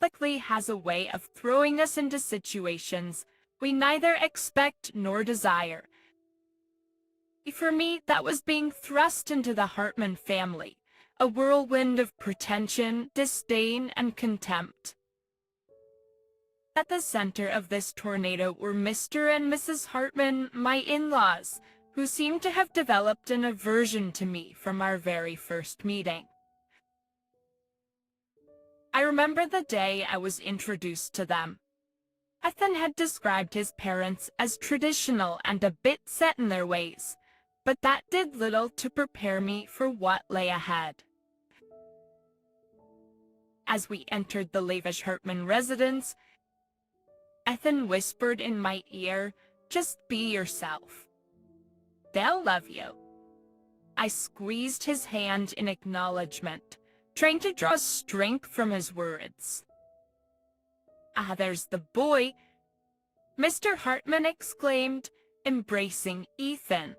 likely has a way of throwing us into situations we neither expect nor desire. For me, that was being thrust into the Hartman family, a whirlwind of pretension, disdain, and contempt. At the center of this tornado were Mr. and Mrs. Hartman, my in-laws, who seemed to have developed an aversion to me from our very first meeting. I remember the day I was introduced to them. Ethan had described his parents as traditional and a bit set in their ways, but that did little to prepare me for what lay ahead. As we entered the lavish Hartman residence, Ethan whispered in my ear, "Just be yourself. They'll love you." I squeezed his hand in acknowledgement, trying to draw strength from his words. "Ah, there's the boy," Mr. Hartman exclaimed, embracing Ethan.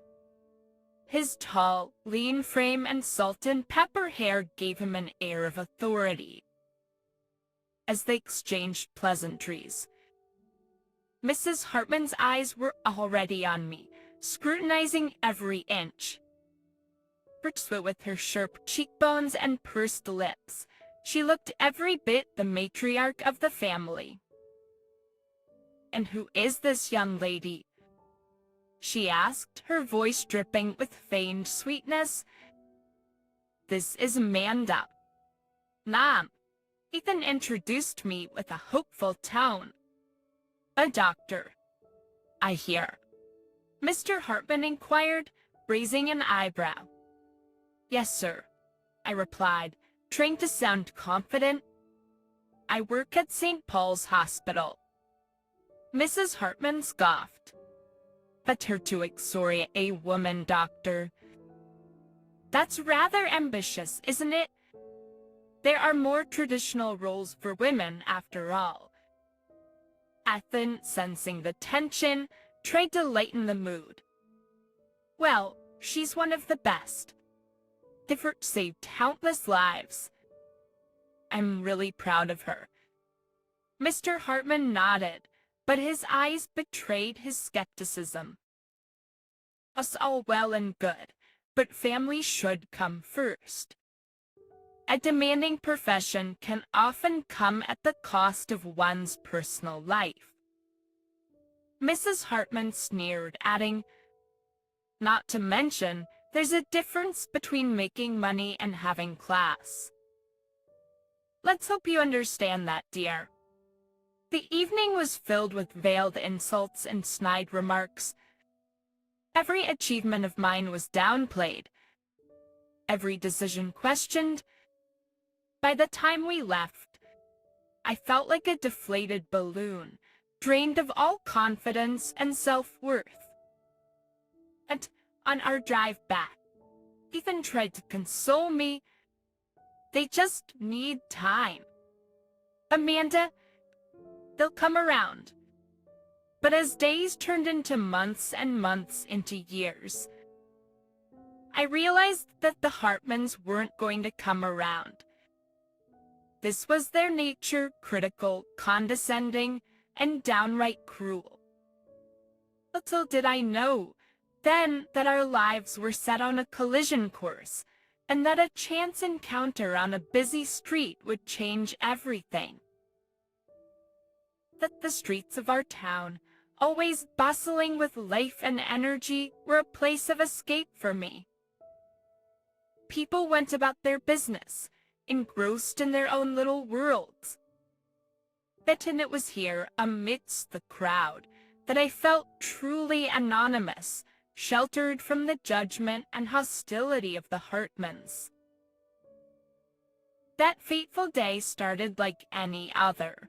His tall, lean frame and salt and pepper hair gave him an air of authority. As they exchanged pleasantries, Mrs. Hartman's eyes were already on me, scrutinizing every inch. With her sharp cheekbones and pursed lips, she looked every bit the matriarch of the family. "And who is this young lady?" she asked, her voice dripping with feigned sweetness. "This is Amanda." "Ma'am," Ethan introduced me with a hopeful tone. "A doctor, I hear?" Mr. Hartman inquired, raising an eyebrow. "Yes, sir," I replied, trying to sound confident. "I work at St. Paul's Hospital." Mrs. Hartman scoffed. "Better to exonerate a woman doctor. That's rather ambitious, isn't it? There are more traditional roles for women, after all." Ethan, sensing the tension, tried to lighten the mood. "Well, she's one of the best. They've saved countless lives. I'm really proud of her." Mr. Hartman nodded, but his eyes betrayed his skepticism. "Us all well and good, but family should come first. A demanding profession can often come at the cost of one's personal life." Mrs. Hartman sneered, adding, "Not to mention, there's a difference between making money and having class." "Let's hope you understand that, dear." The evening was filled with veiled insults and snide remarks. Every achievement of mine was downplayed, every decision questioned. By the time we left, I felt like a deflated balloon, drained of all confidence and self-worth. And on our drive back, Ethan tried to console me. "They just need time. Amanda, they'll come around." But as days turned into months and months into years, I realized that the Hartmans weren't going to come around. This was their nature, critical, condescending, and downright cruel. Little did I know then that our lives were set on a collision course, and that a chance encounter on a busy street would change everything. That the streets of our town, always bustling with life and energy, were a place of escape for me. People went about their business, engrossed in their own little worlds. And it was here, amidst the crowd, that I felt truly anonymous, sheltered from the judgment and hostility of the Hartmans. That fateful day started like any other.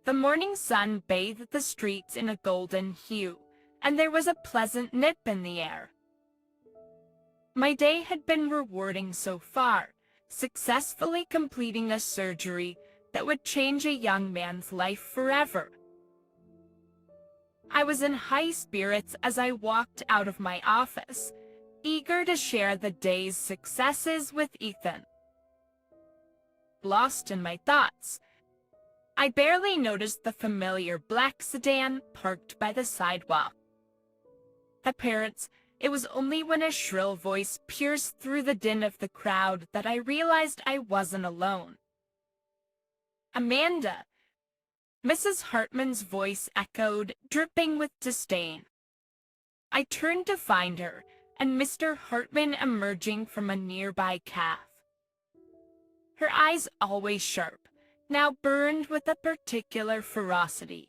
The morning sun bathed the streets in a golden hue, and there was a pleasant nip in the air. My day had been rewarding so far, successfully completing a surgery that would change a young man's life forever. I was in high spirits as I walked out of my office, eager to share the day's successes with Ethan. Lost in my thoughts, I barely noticed the familiar black sedan parked by the sidewalk. Apparently, it was only when a shrill voice pierced through the din of the crowd that I realized I wasn't alone. Amanda! Mrs. Hartman's voice echoed, dripping with disdain. I turned to find her, and Mr. Hartman emerging from a nearby caf. Her eyes, always sharp, now burned with a particular ferocity.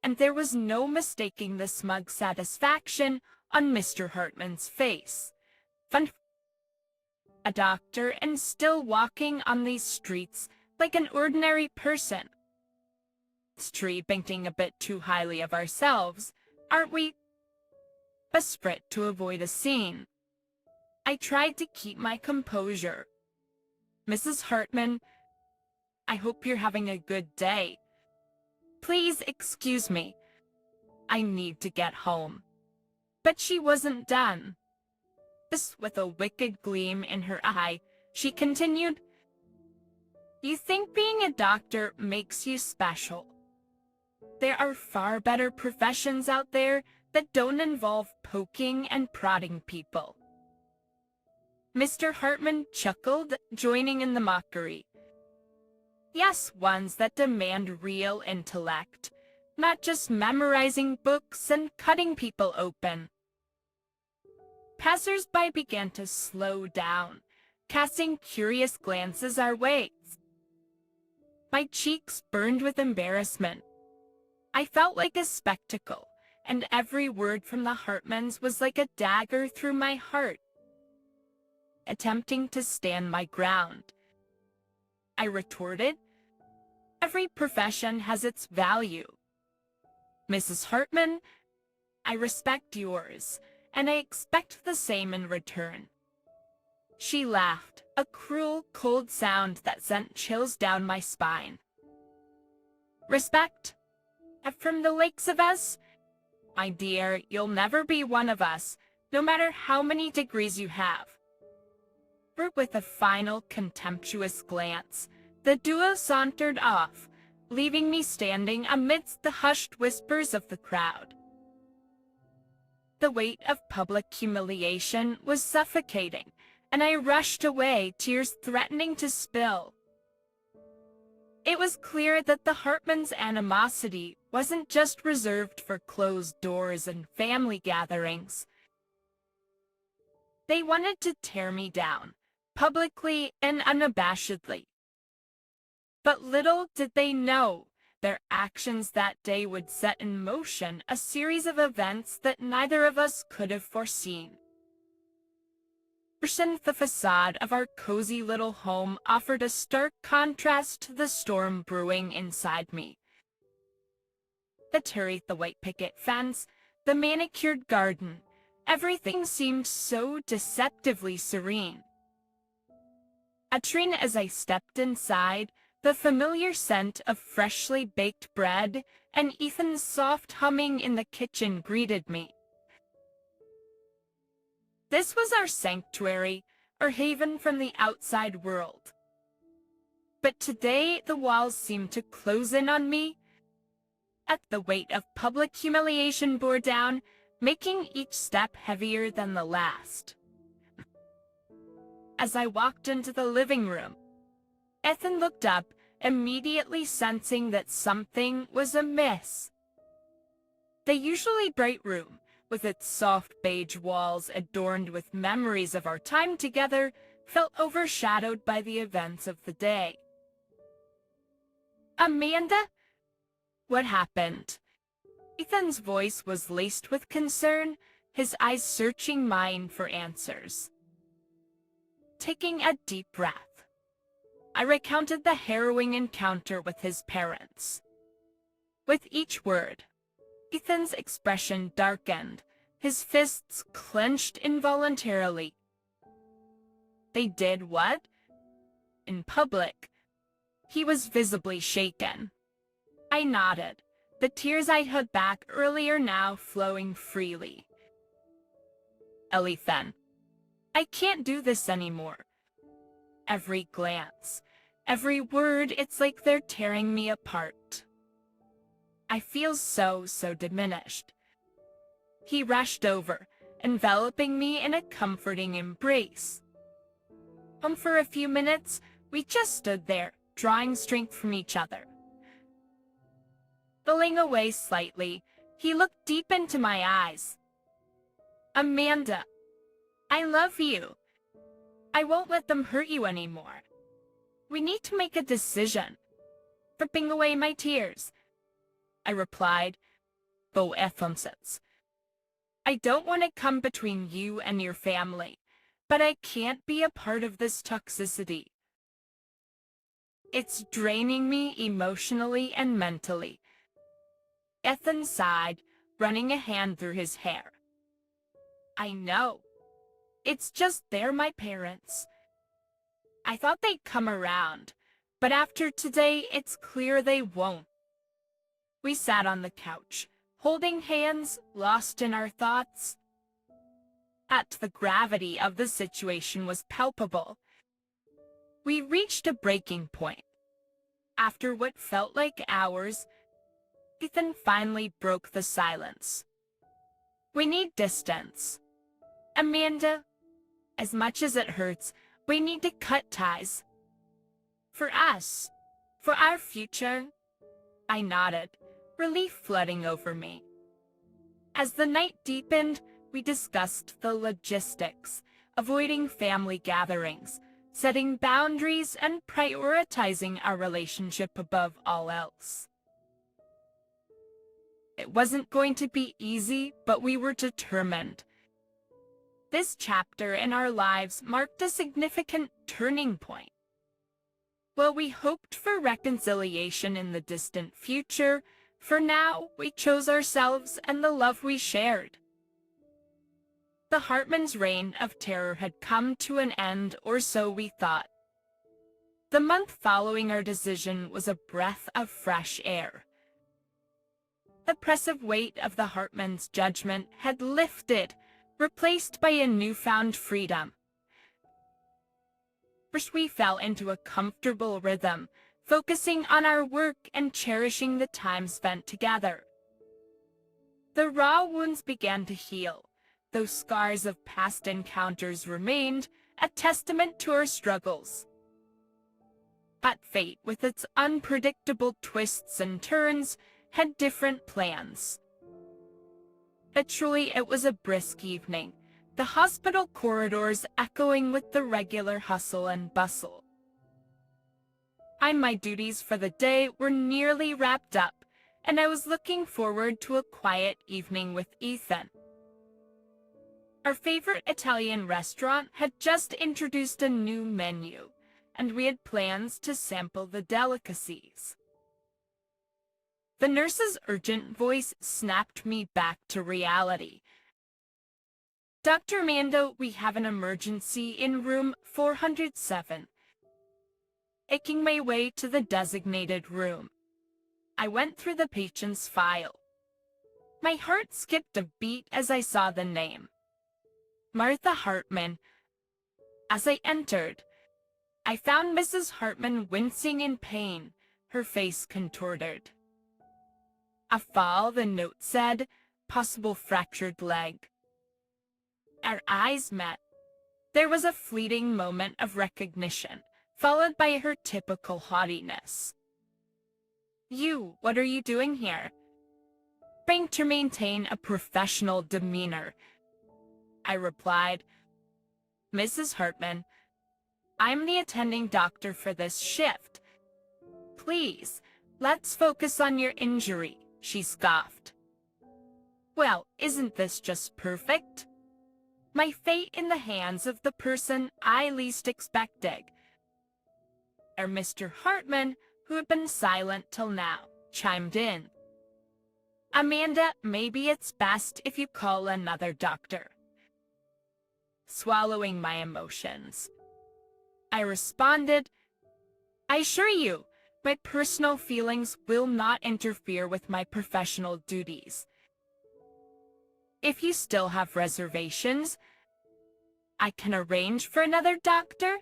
And there was no mistaking the smug satisfaction on Mr. Hartman's face. A doctor and still walking on these streets like an ordinary person. Thinking a bit too highly of ourselves, aren't we? Desperate to avoid a scene, I tried to keep my composure. Mrs. Hartman, I hope you're having a good day. Please excuse me. I need to get home. But she wasn't done. With a wicked gleam in her eye, she continued, You think being a doctor makes you special. There are far better professions out there that don't involve poking and prodding people. Mr. Hartman chuckled, joining in the mockery. Yes, ones that demand real intellect, not just memorizing books and cutting people open. Passers-by began to slow down, casting curious glances our way. My cheeks burned with embarrassment. I felt like a spectacle, and every word from the Hartmans was like a dagger through my heart. Attempting to stand my ground, I retorted, Every profession has its value. Mrs. Hartman, I respect yours, and I expect the same in return. She laughed, a cruel, cold sound that sent chills down my spine. Respect? From the likes of us? My dear, you'll never be one of us, no matter how many degrees you have. With a final contemptuous glance, the duo sauntered off, leaving me standing amidst the hushed whispers of the crowd. The weight of public humiliation was suffocating, and I rushed away, tears threatening to spill. It was clear that the Hartmans' animosity wasn't just reserved for closed doors and family gatherings. They wanted to tear me down, publicly and unabashedly. But little did they know, their actions that day would set in motion a series of events that neither of us could have foreseen. The facade of our cozy little home offered a stark contrast to the storm brewing inside me. The white picket fence, the manicured garden, everything seemed so deceptively serene. As I stepped inside, the familiar scent of freshly baked bread and Ethan's soft humming in the kitchen greeted me. This was our sanctuary, our haven from the outside world. But today the walls seemed to close in on me. The weight of public humiliation bore down, making each step heavier than the last. As I walked into the living room, Ethan looked up, immediately sensing that something was amiss. The usually bright room, with its soft beige walls adorned with memories of our time together, felt overshadowed by the events of the day. Amanda? What happened? Ethan's voice was laced with concern, his eyes searching mine for answers. Taking a deep breath, I recounted the harrowing encounter with his parents. With each word, Ethan's expression darkened, his fists clenched involuntarily. They did what? In public. He was visibly shaken. I nodded, the tears I'd held back earlier now flowing freely. Ethan, I can't do this anymore. Every glance, Every word, it's like they're tearing me apart. I feel so diminished. He rushed over, enveloping me in a comforting embrace. For a few minutes, we just stood there, drawing strength from each other. Pulling away slightly, he looked deep into my eyes. Amanda, I love you. I won't let them hurt you anymore. We need to make a decision. Wiping away my tears, I replied, full emphasis. I don't want to come between you and your family, but I can't be a part of this toxicity. It's draining me emotionally and mentally. Ethan sighed, running a hand through his hair. I know. It's just they're my parents. I thought they'd come around, but after today, it's clear they won't. We sat on the couch, holding hands, lost in our thoughts. The gravity of the situation was palpable. We reached a breaking point. After what felt like hours, Ethan finally broke the silence. We need distance. Amanda, as much as it hurts, we need to cut ties. For us, for our future. I nodded, relief flooding over me. As the night deepened, we discussed the logistics, avoiding family gatherings, setting boundaries, and prioritizing our relationship above all else. It wasn't going to be easy, but we were determined. This chapter in our lives marked a significant turning point. While we hoped for reconciliation in the distant future, for now we chose ourselves and the love we shared. The Hartman's reign of terror had come to an end, or so we thought. The month following our decision was a breath of fresh air. The oppressive weight of the Hartman's judgment had lifted, replaced by a newfound freedom. First, we fell into a comfortable rhythm, focusing on our work and cherishing the time spent together. The raw wounds began to heal, though scars of past encounters remained, a testament to our struggles. But fate, with its unpredictable twists and turns, had different plans. Truly, it was a brisk evening, the hospital corridors echoing with the regular hustle and bustle. My duties for the day were nearly wrapped up, and I was looking forward to a quiet evening with Ethan. Our favorite Italian restaurant had just introduced a new menu, and we had plans to sample the delicacies. The nurse's urgent voice snapped me back to reality. Dr. Mando, we have an emergency in room 407. Making my way to the designated room, I went through the patient's file. My heart skipped a beat as I saw the name. Martha Hartman. As I entered, I found Mrs. Hartman wincing in pain, her face contorted. A fall, the note said, possible fractured leg. Our eyes met. There was a fleeting moment of recognition, followed by her typical haughtiness. What are you doing here? Trying to maintain a professional demeanor, I replied. Mrs. Hartman, I'm the attending doctor for this shift. Please, let's focus on your injury, she scoffed. Well, isn't this just perfect? My fate in the hands of the person I least expected. Mr. Hartman, who had been silent till now, chimed in. Amanda, maybe it's best if you call another doctor. Swallowing my emotions, I responded, I assure you, my personal feelings will not interfere with my professional duties. If you still have reservations, I can arrange for another doctor.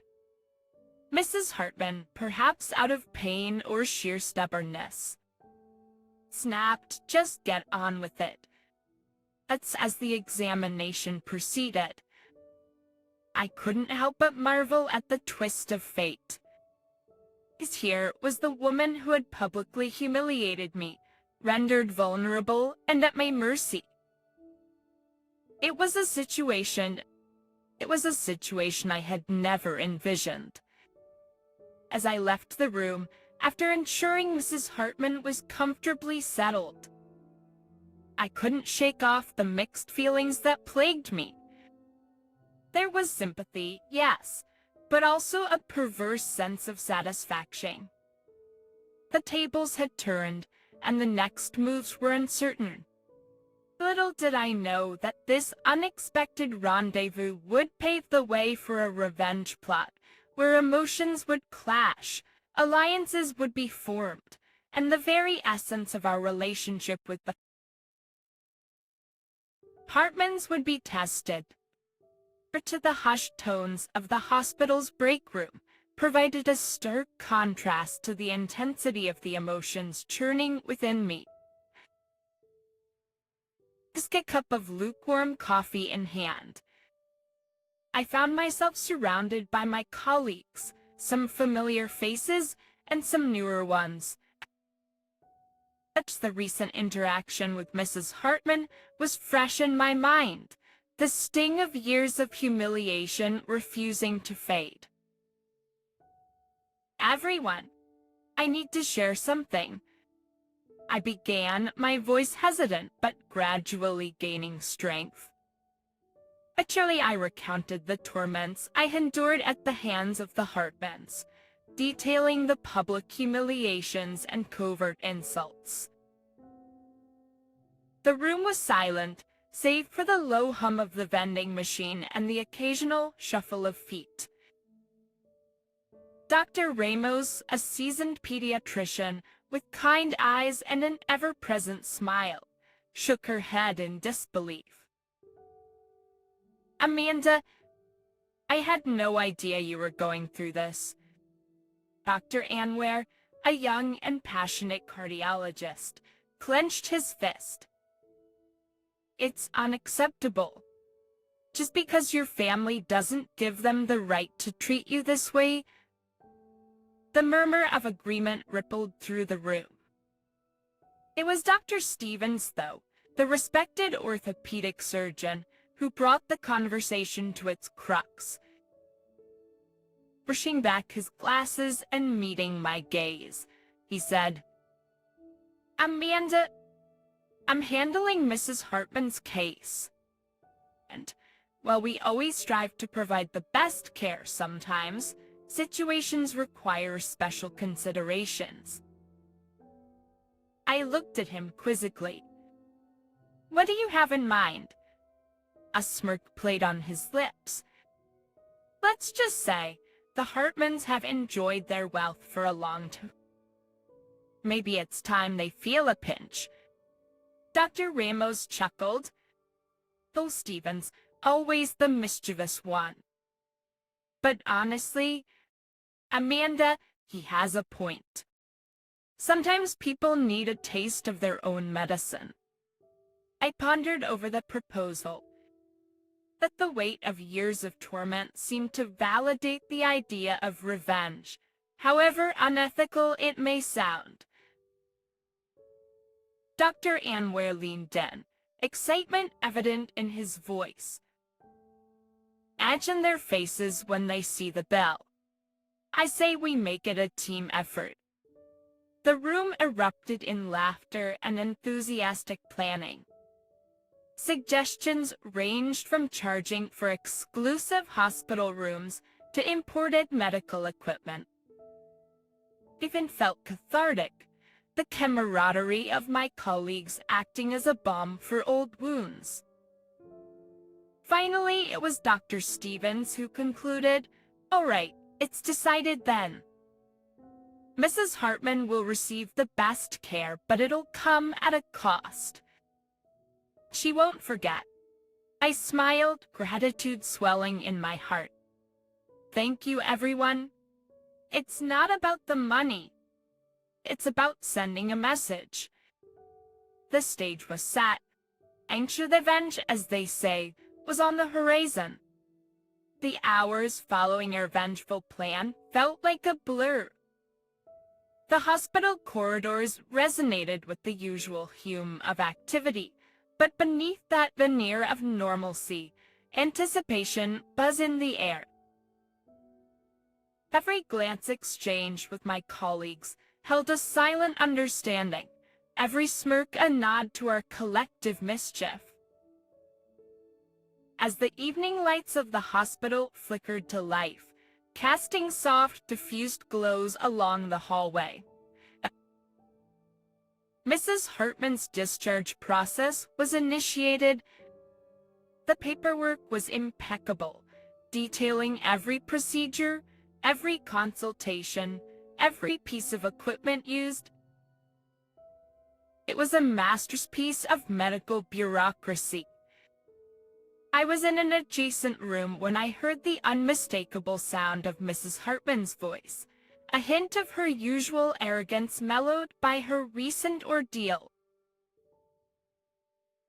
Mrs. Hartman, perhaps out of pain or sheer stubbornness, snapped, "Just get on with it." As the examination proceeded, I couldn't help but marvel at the twist of fate. Here was the woman who had publicly humiliated me, rendered vulnerable and at my mercy. It was a situation I had never envisioned. As I left the room, after ensuring Mrs. Hartman was comfortably settled, I couldn't shake off the mixed feelings that plagued me. There was sympathy, yes, but also a perverse sense of satisfaction. The tables had turned, and the next moves were uncertain. Little did I know that this unexpected rendezvous would pave the way for a revenge plot, where emotions would clash, alliances would be formed, and the very essence of our relationship with the Hartmans would be tested. To the hushed tones of the hospital's break room provided a stark contrast to the intensity of the emotions churning within me. A cup of lukewarm coffee in hand, I found myself surrounded by my colleagues, some familiar faces and some newer ones. The recent interaction with Mrs. Hartman was fresh in my mind, the sting of years of humiliation refusing to fade. "Everyone, I need to share something," I began, my voice hesitant but gradually gaining strength. Actually, I recounted the torments I had endured at the hands of the Hartmans, detailing the public humiliations and covert insults. The room was silent, save for the low hum of the vending machine and the occasional shuffle of feet. Dr. Ramos, a seasoned pediatrician with kind eyes and an ever-present smile, shook her head in disbelief. "Amanda, I had no idea you were going through this." Dr. Anwar, a young and passionate cardiologist, clenched his fist. "It's unacceptable. Just because your family doesn't give them the right to treat you this way." The murmur of agreement rippled through the room. It was Dr. Stevens, though, the respected orthopedic surgeon, who brought the conversation to its crux. Pushing back his glasses and meeting my gaze, he said, "Amanda, I'm handling Mrs. Hartman's case. And while we always strive to provide the best care, sometimes situations require special considerations." I looked at him quizzically. "What do you have in mind?" A smirk played on his lips. "Let's just say the Hartmans have enjoyed their wealth for a long time. Maybe it's time they feel a pinch." Dr. Ramos chuckled. "Though Stevens, always the mischievous one. But honestly, Amanda, he has a point. Sometimes people need a taste of their own medicine." I pondered over the proposal. That the weight of years of torment seemed to validate the idea of revenge, however unethical it may sound. Dr. Anwar leaned in, excitement evident in his voice. "Imagine their faces when they see the bell. I say we make it a team effort." The room erupted in laughter and enthusiastic planning. Suggestions ranged from charging for exclusive hospital rooms to imported medical equipment. It even felt cathartic, the camaraderie of my colleagues acting as a balm for old wounds. Finally, it was Dr. Stevens who concluded, "All right, it's decided then. Mrs. Hartman will receive the best care, but it'll come at a cost. She won't forget." I smiled, gratitude swelling in my heart. "Thank you, everyone." It's not about the money. It's about sending a message. The stage was set. Ancient revenge, as they say, was on the horizon. The hours following our vengeful plan felt like a blur. The hospital corridors resonated with the usual hum of activity, but beneath that veneer of normalcy, anticipation buzzed in the air. Every glance exchanged with my colleagues held a silent understanding, every smirk a nod to our collective mischief. As the evening lights of the hospital flickered to life, casting soft, diffused glows along the hallway, Mrs. Hartman's discharge process was initiated. The paperwork was impeccable, detailing every procedure, every consultation, every piece of equipment used. It was a masterpiece of medical bureaucracy. I was in an adjacent room when I heard the unmistakable sound of Mrs. Hartman's voice, a hint of her usual arrogance mellowed by her recent ordeal.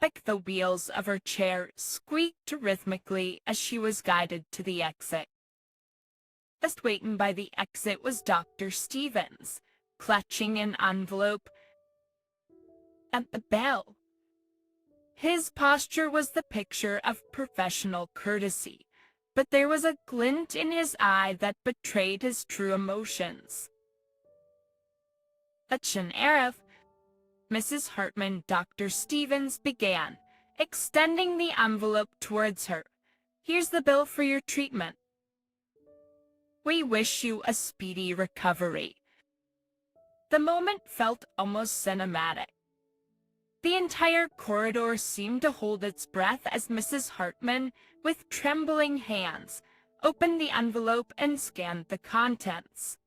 Like the wheels of her chair squeaked rhythmically as she was guided to the exit. Just waiting by the exit was Dr. Stevens, clutching an envelope at the bell. His posture was the picture of professional courtesy, but there was a glint in his eye that betrayed his true emotions. Such an Arif, Mrs. Hartman, Dr. Stevens began, extending the envelope towards her. Here's the bill for your treatment. We wish you a speedy recovery. The moment felt almost cinematic. The entire corridor seemed to hold its breath as Mrs. Hartman, with trembling hands, opened the envelope and scanned the contents.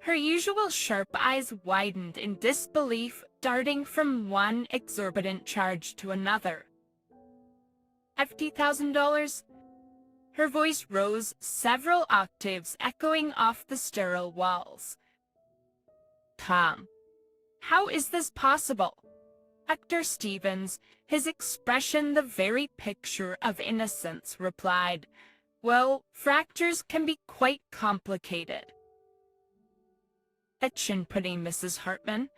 Her usual sharp eyes widened in disbelief, darting from one exorbitant charge to another. $50,000? Her voice rose several octaves, echoing off the sterile walls. Tom, how is this possible? Dr. Stevens, his expression the very picture of innocence, replied, Well, fractures can be quite complicated. Attention putting Mrs. Hartman.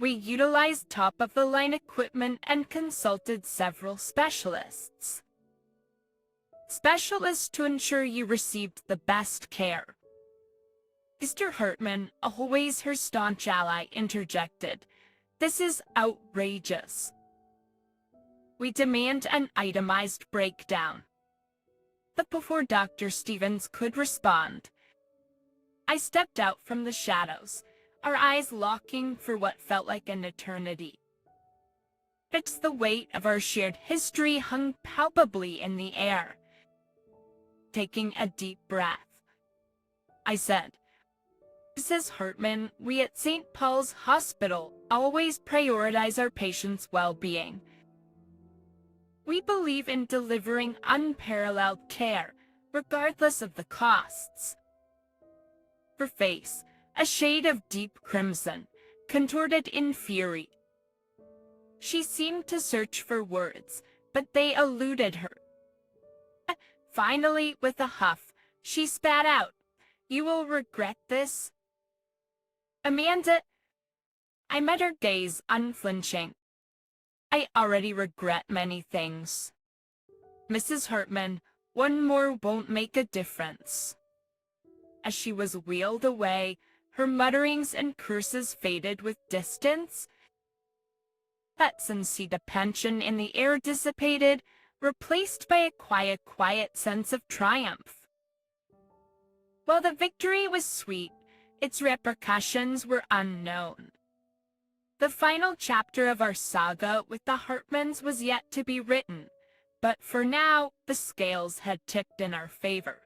We utilized top-of-the-line equipment and consulted several specialists. Specialists to ensure you received the best care. Mr. Hartman, always her staunch ally, interjected, This is outrageous. We demand an itemized breakdown. But before Dr. Stevens could respond, I stepped out from the shadows, our eyes locking for what felt like an eternity. It's the weight of our shared history hung palpably in the air. Taking a deep breath, I said, Mrs. Hartman, we at St. Paul's Hospital always prioritize our patients' well-being. We believe in delivering unparalleled care, regardless of the costs. Her face, a shade of deep crimson, contorted in fury. She seemed to search for words, but they eluded her. Finally, with a huff, she spat out, You will regret this. Amanda, I met her gaze unflinching. I already regret many things. Mrs. Hartman, one more won't make a difference. As she was wheeled away, her mutterings and curses faded with distance. That sincere pension in the air dissipated, replaced by a quiet sense of triumph. While the victory was sweet, its repercussions were unknown. The final chapter of our saga with the Hartmans was yet to be written, but for now, the scales had tipped in our favor.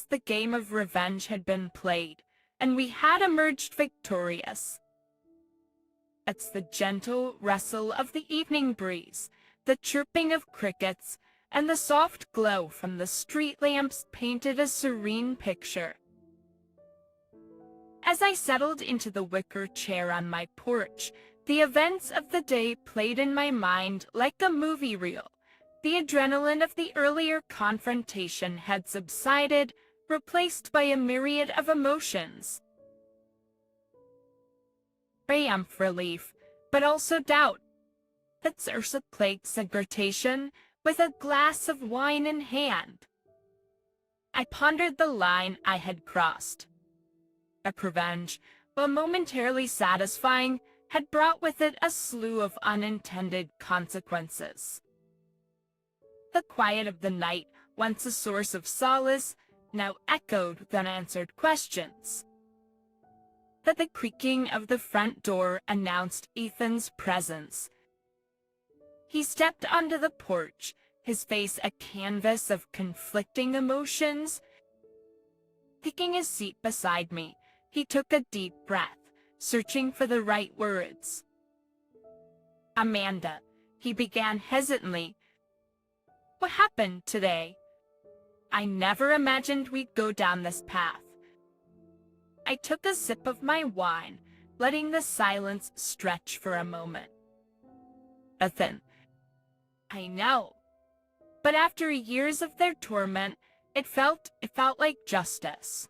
The game of revenge had been played, and we had emerged victorious. It's the gentle rustle of the evening breeze, the chirping of crickets, and the soft glow from the street lamps painted a serene picture. As I settled into the wicker chair on my porch, the events of the day played in my mind like a movie reel. The adrenaline of the earlier confrontation had subsided, replaced by a myriad of emotions. Triumph, relief, but also doubt. That Ursa plagued segregation with a glass of wine in hand. I pondered the line I had crossed. A revenge, while momentarily satisfying, had brought with it a slew of unintended consequences. The quiet of the night, once a source of solace, now echoed with unanswered questions. That the creaking of the front door announced Ethan's presence. He stepped onto the porch, his face a canvas of conflicting emotions. Taking his seat beside me, he took a deep breath, searching for the right words. "Amanda," he began hesitantly. "What happened today? I never imagined we'd go down this path." I took a sip of my wine, letting the silence stretch for a moment. "Ethan, I know, but after years of their torment, it felt like justice."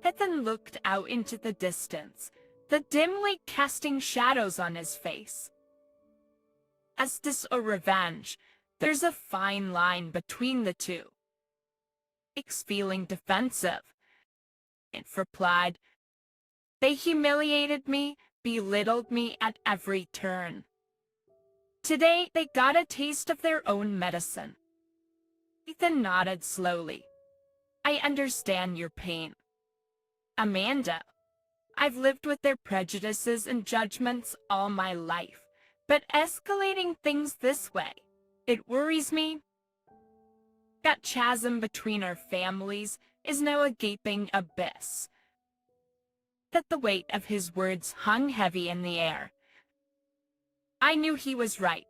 Ethan looked out into the distance, the dimly casting shadows on his face. Justice or revenge, there's a fine line between the two. It's feeling defensive. It replied, "They humiliated me, belittled me at every turn. Today they got a taste of their own medicine." Ethan nodded slowly. "I understand your pain. Amanda, I've lived with their prejudices and judgments all my life, but escalating things this way, it worries me. That chasm between our families is now a gaping abyss." That the weight of his words hung heavy in the air. I knew he was right.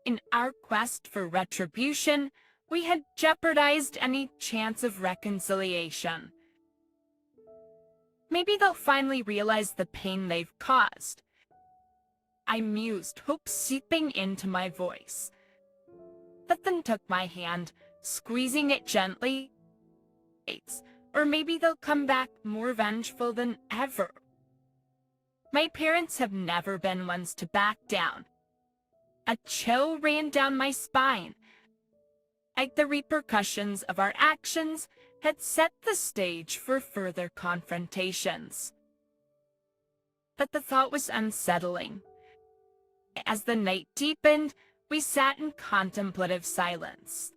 In our quest for retribution, we had jeopardized any chance of reconciliation. Maybe they'll finally realize the pain they've caused. I mused, hope seeping into my voice. Ethan took my hand, squeezing it gently. Or maybe they'll come back more vengeful than ever. My parents have never been ones to back down. A chill ran down my spine. Like the repercussions of our actions had set the stage for further confrontations. But the thought was unsettling. As the night deepened, we sat in contemplative silence.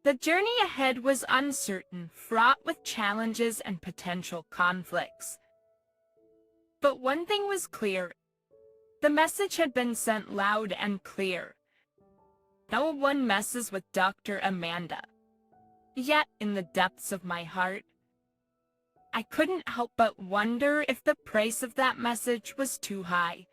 The journey ahead was uncertain, fraught with challenges and potential conflicts. But one thing was clear. The message had been sent loud and clear. No one messes with Dr. Amanda. Yet, in the depths of my heart, I couldn't help but wonder if the price of that message was too high.